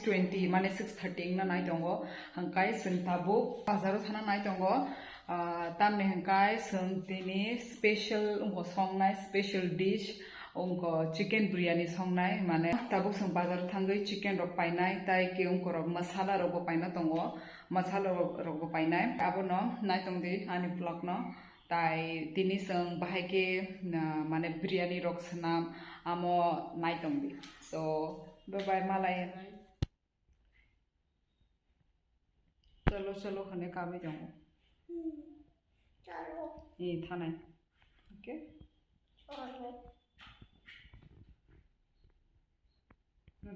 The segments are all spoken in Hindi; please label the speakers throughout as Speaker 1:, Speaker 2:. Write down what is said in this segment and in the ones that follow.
Speaker 1: 6:20 माने 6:30 ना नाय दंगो हंकाय जों ताबो बाजाराव थाना नाय दंगो तामने हंकाय जों दिनै स्पेशल उंको संनाय स्पेशल डिश उंको चिकेन बिरयानी संनाय माने ताबो जों बाजाराव थांगै चिकेन रक पाइनाय ताय के उंको रक मसाला रक पाइना दंगो मसाला रक पाइनाय आबोनो नाय दंदि आनि ब्लग न ताय दिनै जों बाहायके माने बिरयानी रक सनाम आमो नाय दंदि सो बाय मालाय चलो चलो हने काबे दंगो चलो ये थानाय ओके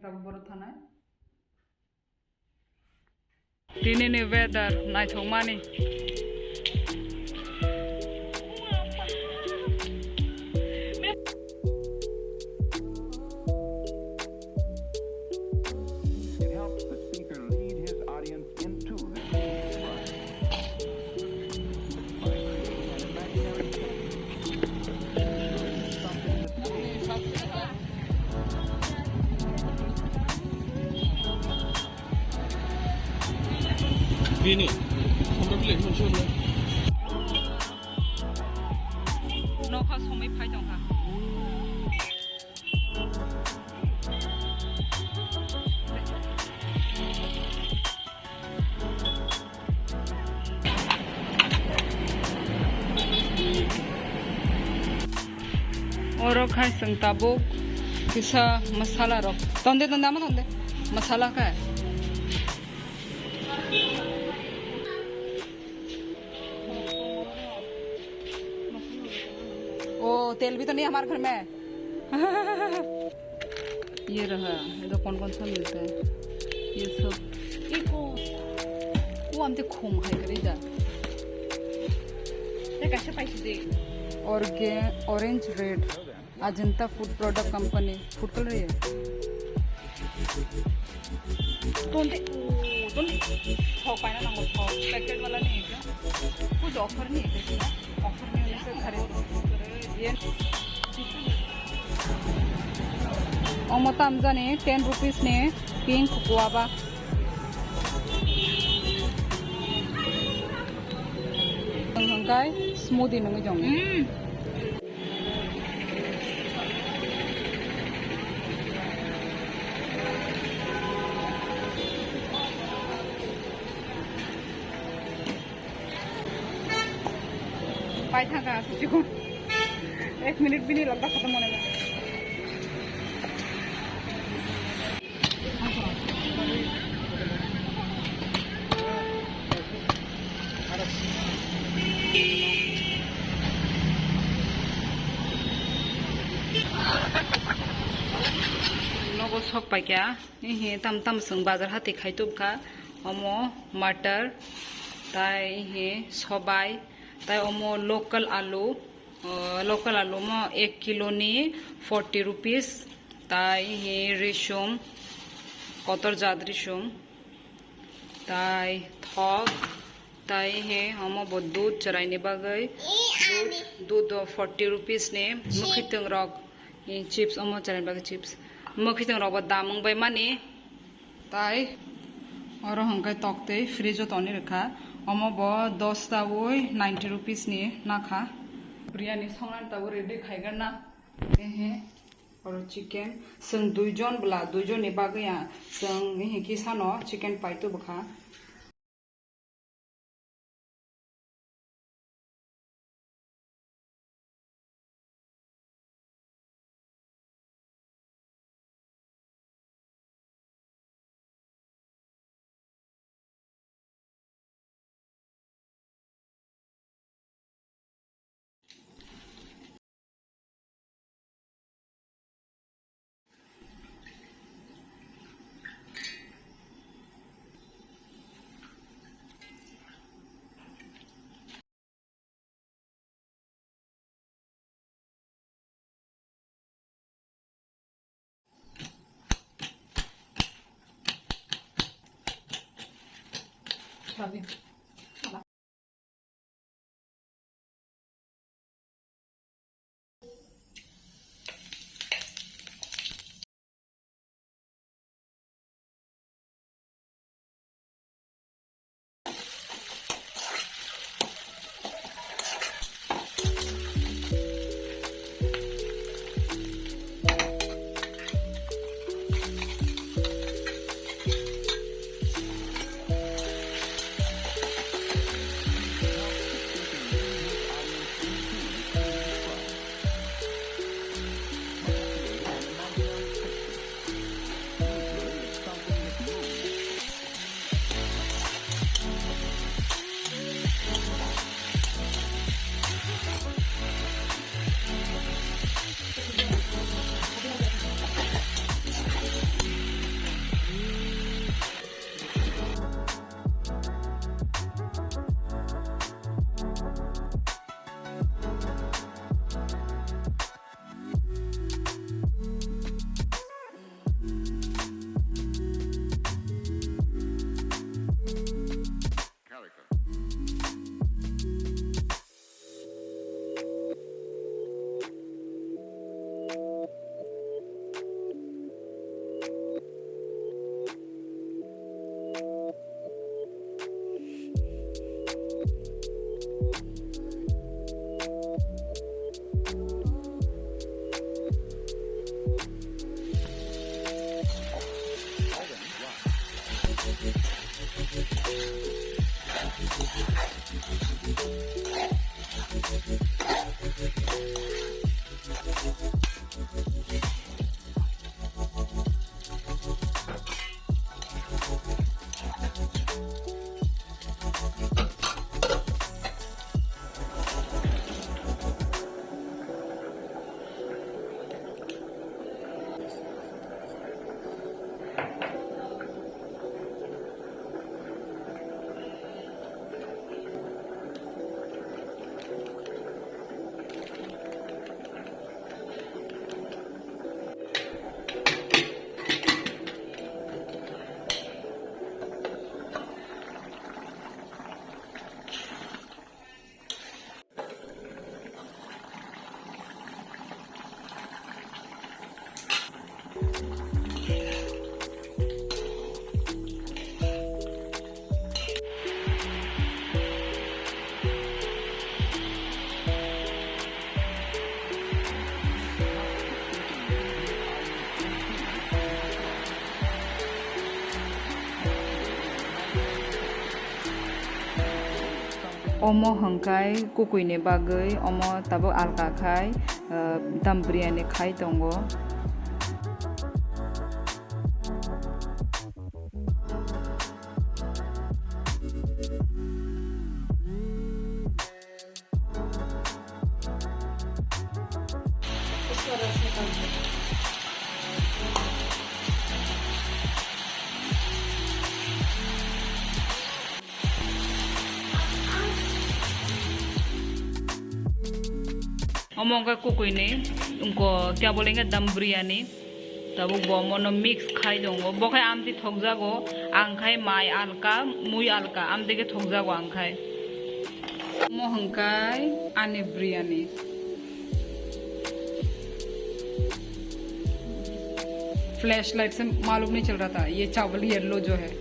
Speaker 1: तब बरो थानाय दिनैनि weather नायथंमानि
Speaker 2: Ini, sampai beli muncul lah.
Speaker 1: Nogo songwi pai dongha. Oro khai sang tabo kisa masala rok. Tonde ama tonde masala khai. ओ तेल भी तो नहीं हमारे घर में ये रहा इधर कौन कौन सा मिलता है ये सब एक वो हमसे खोम है करे जा ये कैसे पैसे दे orange red Ajanta food product company food colour है तो थोक पाना ना थोक पैकेट वाला नहीं है क्या कुछ ऑफर नहीं है क्या ऑफर नहीं होने से खरीद ओमताम जाने 10 रुपीस ने पिंक गुआवा हंगाय स्मूदी नंगे जोंग पाई थांगा सुचिको 1 मिनट भी नहीं लगता खत्म होने में नगो सक पाई क्या ये तम तम संग बाजार हाथी खाई तो का अमो मटर ताई ये सबाई ताई अमो लोकल आलू में 1 किलो नी 40 रुपीस ताई ये रेशम कतर जाद रेशम ताई थक ताई हे हम दूध चराइने बागै दूध 40 रुपीस ने मुखितंग रक चिप्स अमो चराइने बागै चिप्स मुखितंग रक दाम बाय माने ताई और हंकाय तकते फ्रिज तनी रखा अमो ब 10 तावै 90 रुपीस ने नाखा बिरयानी संनानै ताबो रेडी खायगोन ना हे और चिकेन जों दुइजन ब्ला दुइजननि बागैया जों हे किसानो chicken पाइतो बखा Prawie. omo hangkai kukui ni bagai omo tabo alka khai dam biryani khai tongo. Omong ka kukui ni उनको क्या बोलेंगे दम बिरयानी तब वो मोनो मिक्स खाई दोंगो बोखे आमती थोक जागो आंखाई माई आलका मुई आलका आमती के थोक जागो आंखाई मोहंकाई आने बिरयानी फ्लैश लाइट से मालूम नहीं चल रहा था ये चावल येलो जो है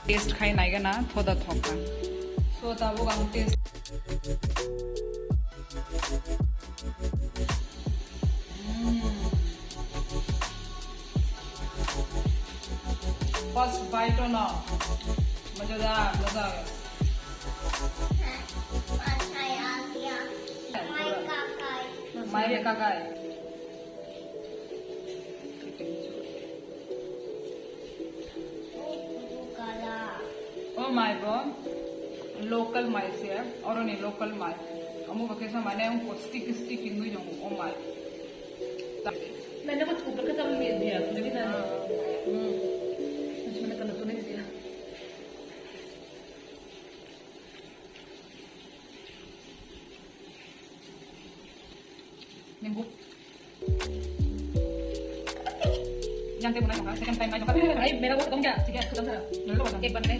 Speaker 1: टेस्ट खाई नाइगा ना थोड़ा थोका सो तब वो टेस्ट फर्स्ट बाइट ना मजेदार मजा आ गया माय काका है Oh my god, local mice here, or only local mice. Amu bakesa mane umko stick ingu yung oh my.
Speaker 3: मैंने कुछ ऊपर का तब ले दिया मुझे भी था कुछ मैंने कल तो नहीं दिया
Speaker 1: Nimbu. Yang te bunai second time aja kan.
Speaker 3: भाई मेरा वो कम क्या ठीक है खत्म करा
Speaker 1: Lalu apa?
Speaker 3: एक बार में